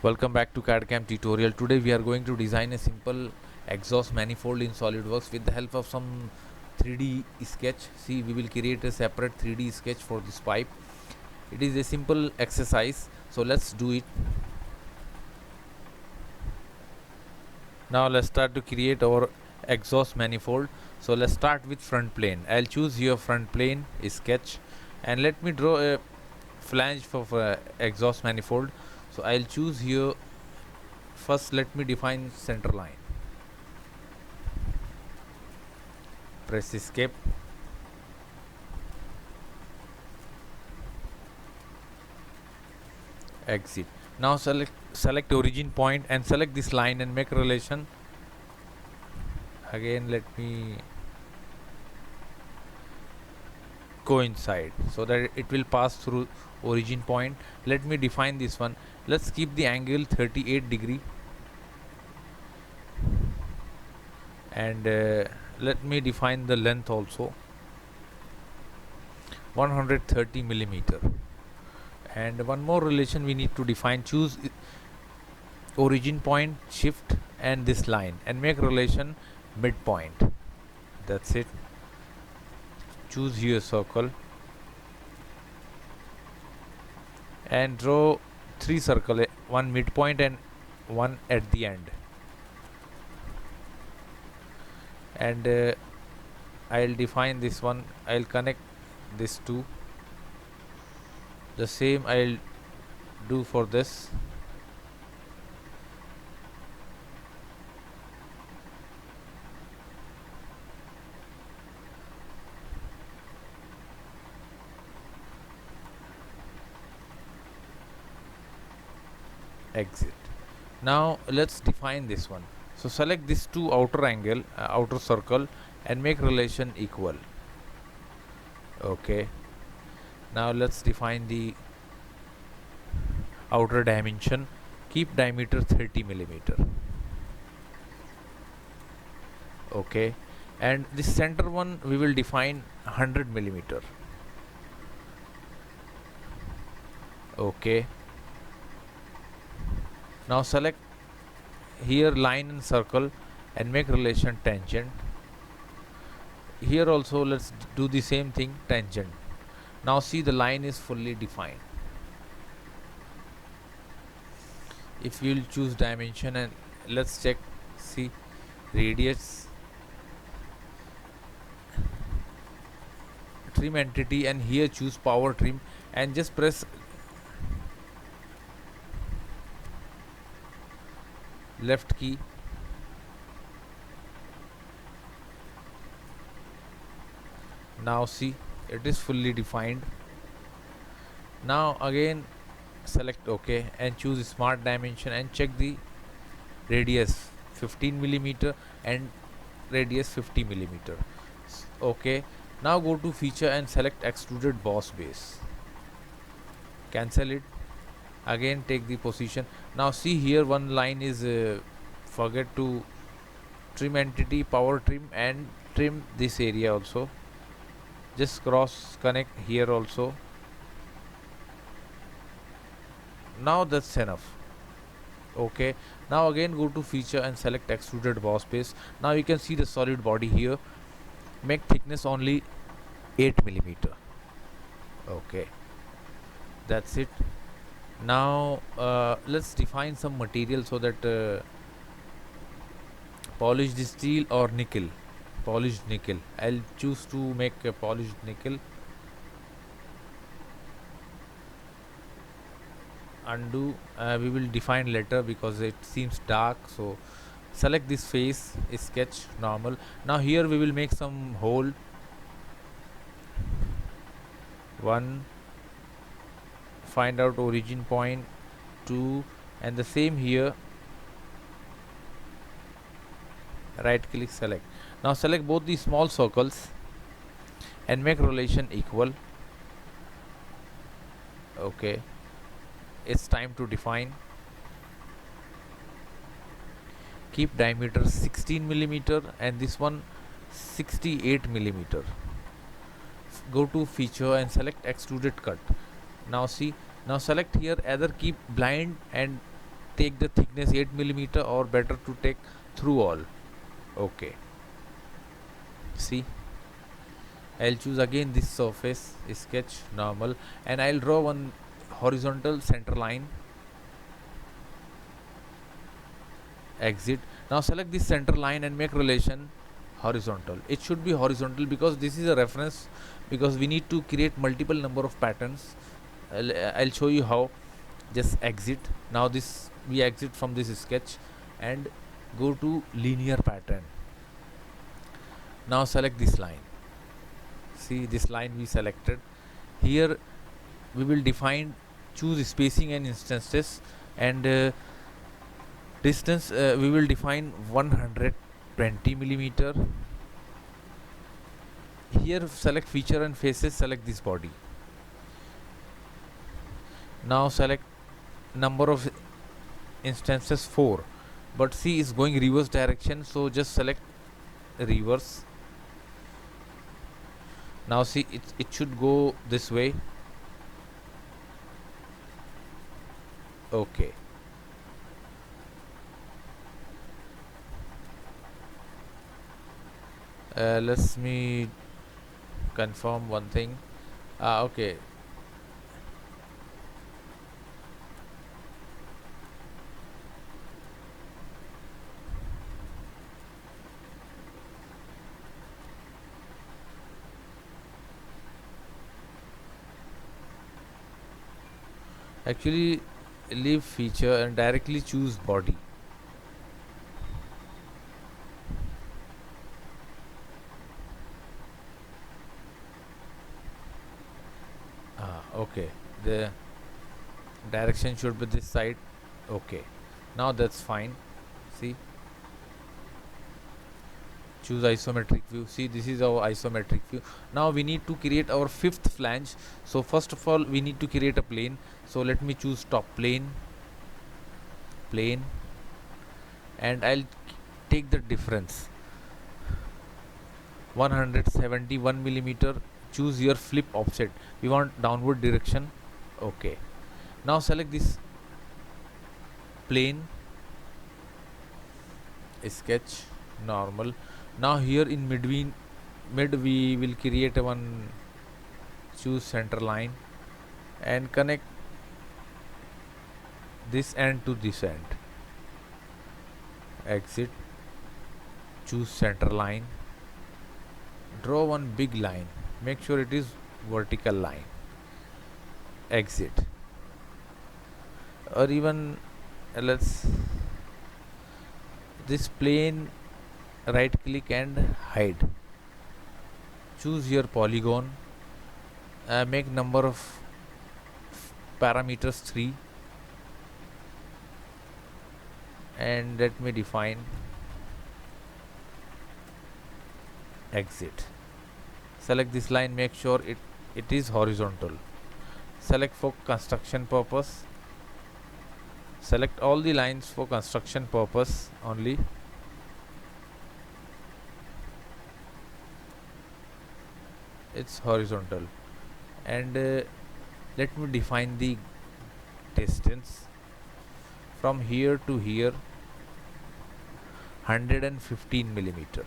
Welcome back to CAD/CAM tutorial. Today we are going to design a simple exhaust manifold in SolidWorks with the help of some 3D sketch. See, we will create a separate 3D sketch for this pipe. It is a simple exercise, so let's do it. Now let's start to create our exhaust manifold. So let's start with front plane. I'll choose your front plane sketch and let me draw a flange for exhaust manifold. So I'll choose here. First let me define center line. Press escape. Exit. Now select origin point and select this line and make relation. Again let me coincide so that it will pass through origin point. Let me define this one. Let's keep the angle 38 degree and let me define the length also 130 millimeter. And one more relation we need to define. Choose origin point, shift and this line and make relation midpoint. That's it. Choose here circle and draw 3 circle, one midpoint and one at the end. And I'll define this one. I'll connect this two. The same I'll do for this. Exit. Now let's define this one. So select this two outer angle, outer circle and make relation equal. Okay. Now let's define the outer dimension. Keep diameter 30 millimeter. Okay. And this center one we will define 100 millimeter. Okay. Now select here line and circle and make relation tangent. Here also let's do the same thing, tangent. Now see, the line is fully defined. If you will choose dimension and let's check, see radius, trim entity, and here choose power trim and just press left key. Now see, it is fully defined. Now again select OK and choose smart dimension and check the radius 15 millimeter and radius 50 millimeter. Okay. Now go to feature and select extruded boss base. Cancel it. Again take the position. Now see, here one line is forget to trim entity, power trim, and trim this area also. Just cross connect here also. Now that's enough. Okay. Now again go to feature and select extruded boss base. Now you can see the solid body here. Make thickness only 8 millimeter. Okay, that's it. Now let's define some material so that polished steel or nickel. Polished nickel. I'll choose to make a polished nickel. Undo. We will define later because it seems dark. So select this face, sketch normal. Now here we will make some hole. 1. Find out origin point. 2. And the same here. Right click, select. Now select both the small circles and make relation equal. Okay. It's time to define. Keep diameter 16 millimeter and this one 68 millimeter. Go to feature and select extruded cut. Now see, now select here either keep blind and take the thickness 8 millimeter or better to take through all. Okay, see, I'll choose again this surface, sketch normal, and I'll draw one horizontal center line, exit. Now select this center line and make relation horizontal. It should be horizontal because this is a reference, because we need to create multiple number of patterns. I'll show you how. Just exit. Now this, we exit from this sketch and go to linear pattern. Now select this line. See, this line we selected. Here we will define, choose spacing and instances, and distance we will define 120 millimeter. Here select feature and faces, select this body. Now select number of instances 4, but see, is going reverse direction, so just select reverse. Now see, it should go this way. Okay, let me confirm one thing. Okay, actually leave feature and directly choose body. Okay, the direction should be this side. Okay, now that's fine. See, choose isometric view. See, this is our isometric view. Now we need to create our fifth flange. So first of all we need to create a plane. So let me choose top plane, and I'll take the difference 171 millimeter. Choose your flip offset, we want downward direction. Okay, now select this plane, sketch normal. Now here in mid we will create a one, choose center line and connect this end to this end, exit, choose center line, draw one big line, make sure it is vertical line, exit. Or even let's this plane, right click and hide, choose your polygon, make number of parameters 3, and let me define, exit. Select this line, make sure it is horizontal, select for construction purpose, select all the lines for construction purpose only. It's horizontal, and let me define the distance from here to here, 115 millimeter,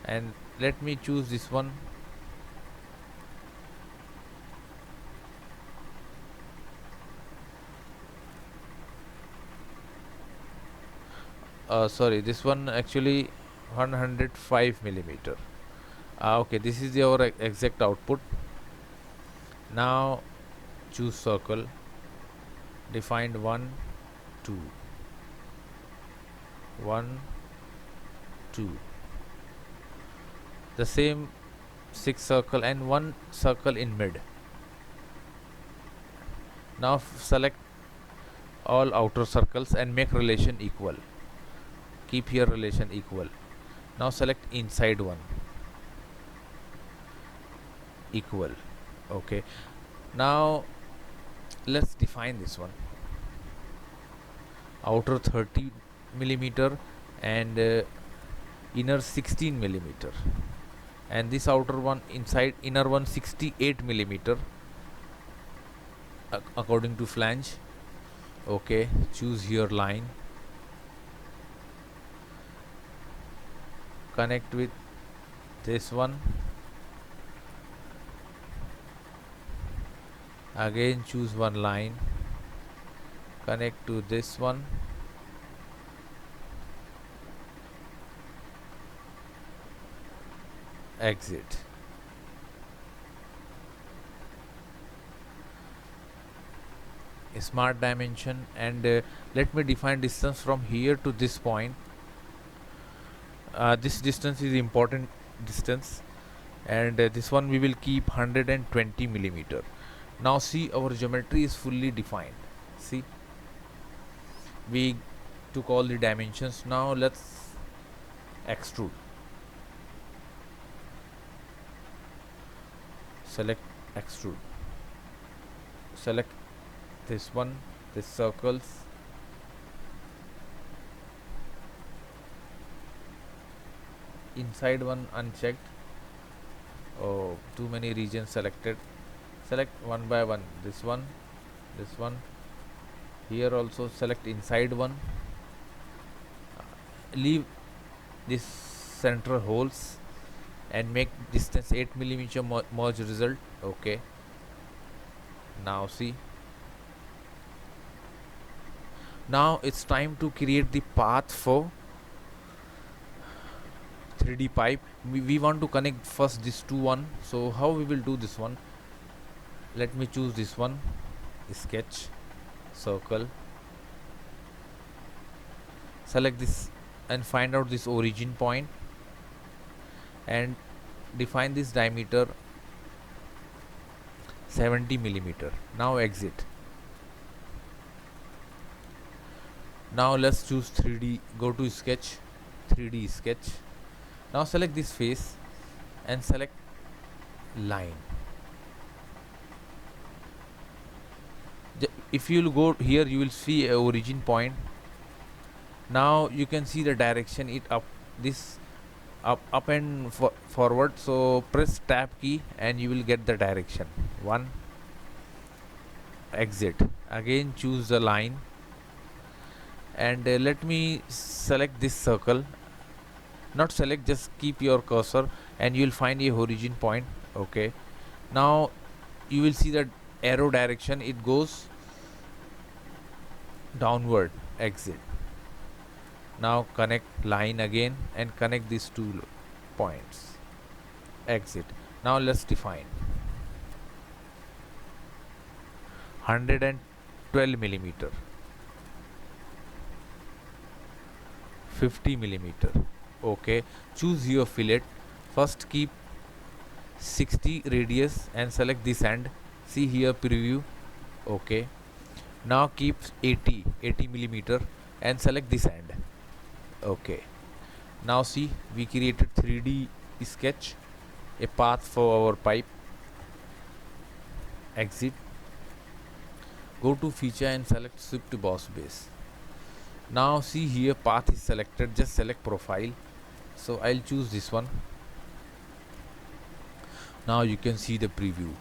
and let me choose this one. Sorry, this one actually 105 millimeter. Okay, this is our exact output. Now choose circle, defined 1 2 1 2, the same 6 circle and 1 circle in mid. Now select all outer circles and make relation equal, keep here relation equal. Now select inside one, equal. Okay, now let's define this one, outer 30 millimeter and inner 16 millimeter, and this outer one, inside inner one 68 millimeter according to flange. Okay, choose your line, connect with this one, again choose one line, connect to this one, exit. Smart dimension, and let me define distance from here to this point. This distance is important distance, and this one we will keep 120 millimeter. Now see, our geometry is fully defined. See, we took all the dimensions. Now let's extrude. Select extrude, select this one, this circles, inside one unchecked. Oh, too many regions selected. Select one by one, this one, this one, here also select inside one, leave this center holes and make distance 8 millimeter merge result. Okay, now see, now it's time to create the path for 3D pipe. We want to connect first this two one. So how we will do this one? Let me choose this one, sketch, circle, select this and find out this origin point and define this diameter 70 millimeter. Now exit. Now let's choose 3D, go to sketch, 3D sketch. Now select this face and select line. If you will go here, you will see a origin point. Now you can see the direction, it up, this up and forward. So press tab key and you will get the direction. One, exit. Again choose the line and let me select this circle. Not select, just keep your cursor and you will find a origin point. Okay, now you will see that arrow direction, it goes downward. Exit. Now connect line again and connect these two points. Exit. Now let's define 112 millimeter, 50 millimeter. Okay, choose your fillet. First keep 60 radius and select this end. See here, preview. Okay, now keep 80 millimeter and select this end. Okay, now see, we created 3D sketch, a path for our pipe. Exit. Go to feature and select Swift Boss Base. Now see here, path is selected, just select profile. So I'll choose this one. Now you can see the preview.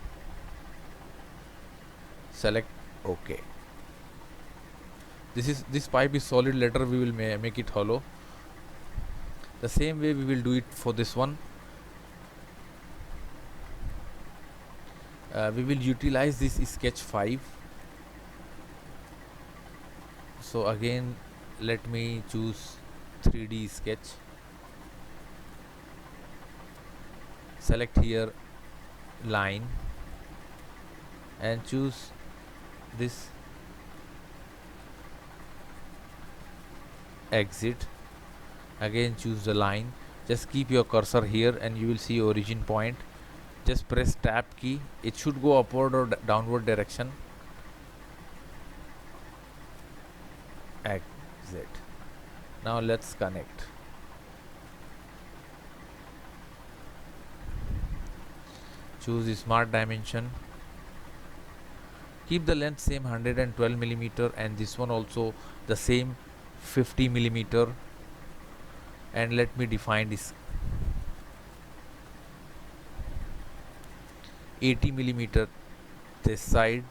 Select OK. This pipe is solid, later we will make it hollow. The same way we will do it for this one. We will utilize this sketch 5. So again let me choose 3D sketch, select here line and choose this. Exit. Again choose the line, just keep your cursor here and you will see origin point. Just press tab key, it should go upward or downward direction. Exit. Now let's connect. Choose the smart dimension, keep the length same 112 millimeter and this one also the same 50 millimeter, and let me define this 80 millimeter this side.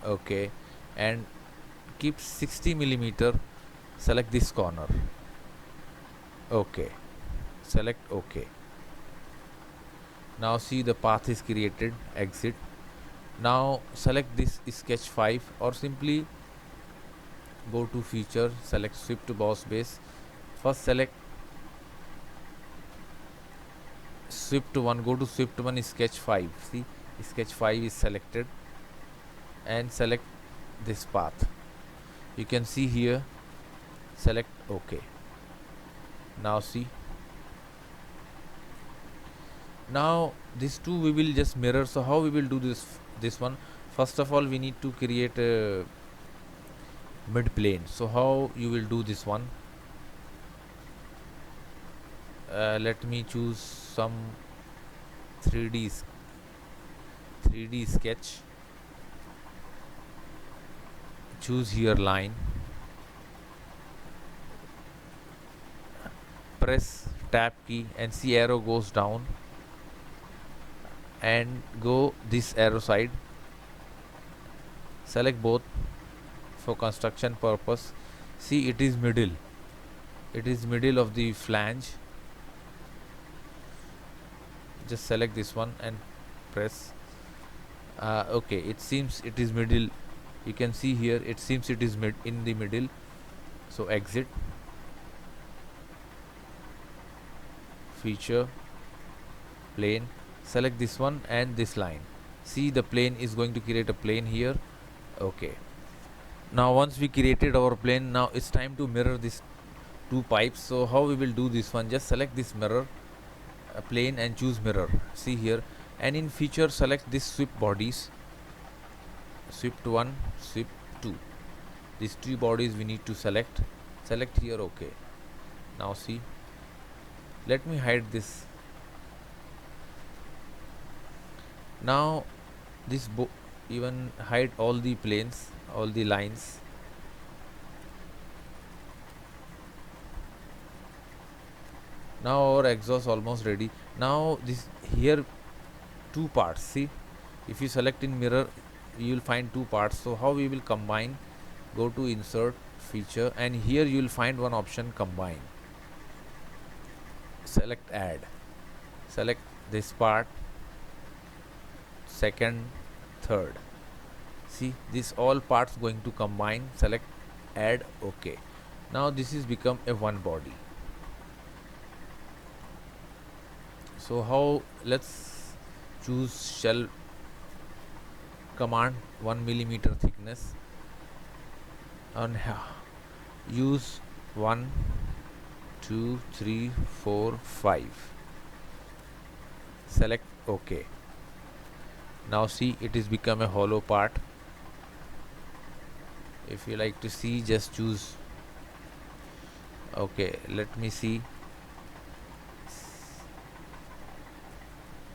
Okay, and keep 60 millimeter. Select this corner. Okay, select OK. Now see the path is created. Exit. Now select this sketch 5 or simply go to feature, select swift boss base. First select swift 1, go to swift 1 sketch 5. See, sketch 5 is selected and select this path. You can see here, select OK. Now see, now these two we will just mirror. So how we will do this one? First of all, we need to create a mid plane. So how you will do this one? Let me choose some 3D sketch. Choose here line, press tab key and see arrow goes down and go this arrow side. Select both for construction purpose. See, it is middle, of the flange. Just select this one and press. Okay, it seems it is middle. You can see here it seems it is in the middle. So exit, feature, plane, select this one and this line. See, the plane is going to create a plane here. Okay, now once we created our plane, now it's time to mirror these two pipes. So how we will do this one? Just select this mirror plane and choose mirror. See here, and in feature select this sweep bodies, sweep 1, sweep 2. These two bodies we need to select here. Okay, now see, let me hide this. Now this even hide all the planes, all the lines. Now our exhaust almost ready. Now this here two parts. See, if you select in mirror, you will find two parts. So how we will combine? Go to insert, feature, and here you will find one option, combine. Select add, select this part, second, third. See, this all parts going to combine. Select add. Okay, now this is become a one body. So how? Let's choose shell command, 1 millimeter thickness, and use 1, 2, 3, 4, 5. Select OK. Now see, it is become a hollow part. If you like to see, just choose. Okay, let me see.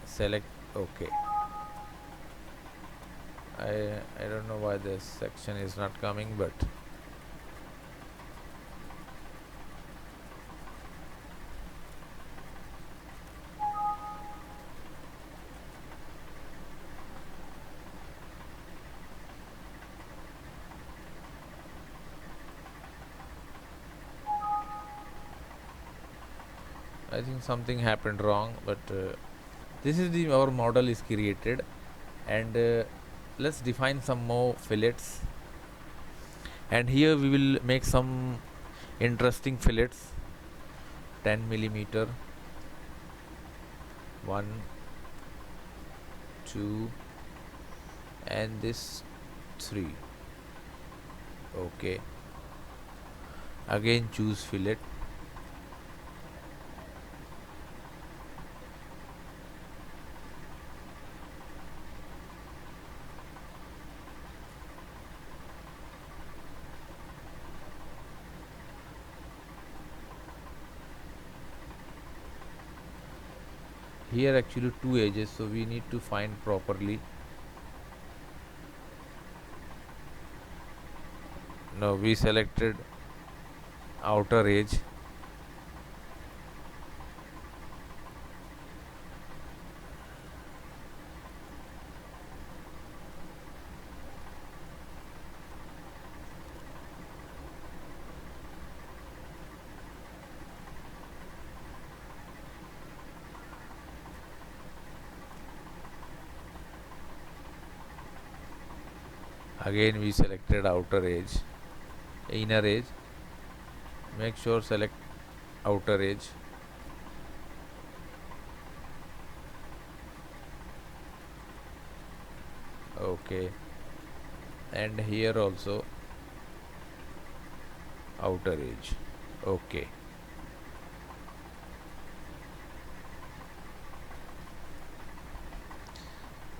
Select OK. I don't know why this section is not coming, but I think something happened wrong. But this is our model is created, and let's define some more fillets, and here we will make some interesting fillets. 10 millimeter, 1, 2, and this 3. Okay, again choose fillet. Here actually two edges, so we need to find properly. Now we selected outer edge. Again we selected outer edge, inner edge. Make sure select outer edge. Okay, and here also outer edge. Okay,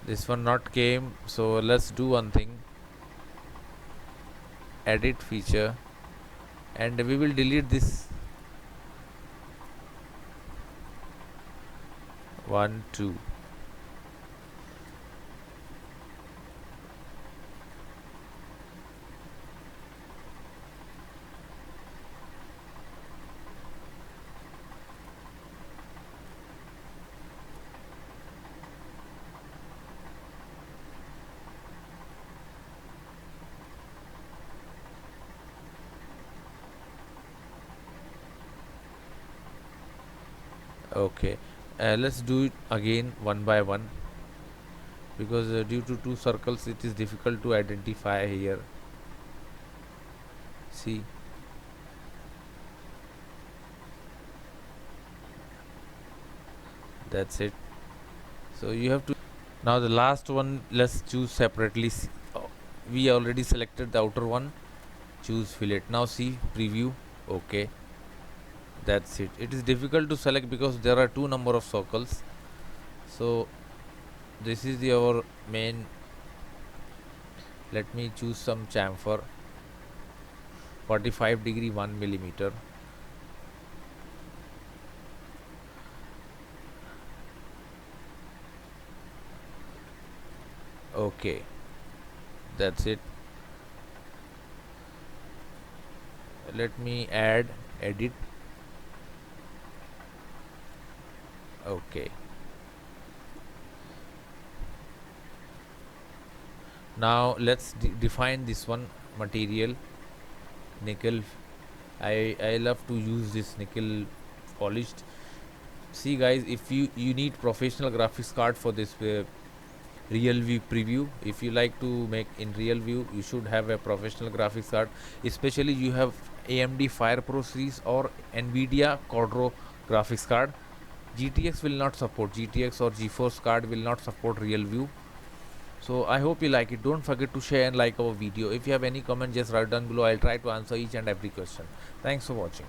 this one not came, so let's do one thing, edit feature, and we will delete this 1 2. Okay, let's do it again one by one, because due to two circles it is difficult to identify here. See, that's it. So you have to, now the last one let's choose separately. We already selected the outer one, choose fillet. Now see preview. Okay, that's it. It is difficult to select because there are two number of circles. So this is our main. Let me choose some chamfer, 45 degree 1 millimeter. Okay, that's it. Let me add edit. Okay, now let's define this one material, nickel. I love to use this nickel polished. See guys, if you need professional graphics card for this real view preview. If you like to make in real view, you should have a professional graphics card, especially you have AMD Fire Pro series or Nvidia Quadro graphics card. GTX will not support, GTX or GeForce card will not support real view. So I hope you like it. Don't forget to share and like our video. If you have any comment, just write down below. I'll try to answer each and every question. Thanks for watching.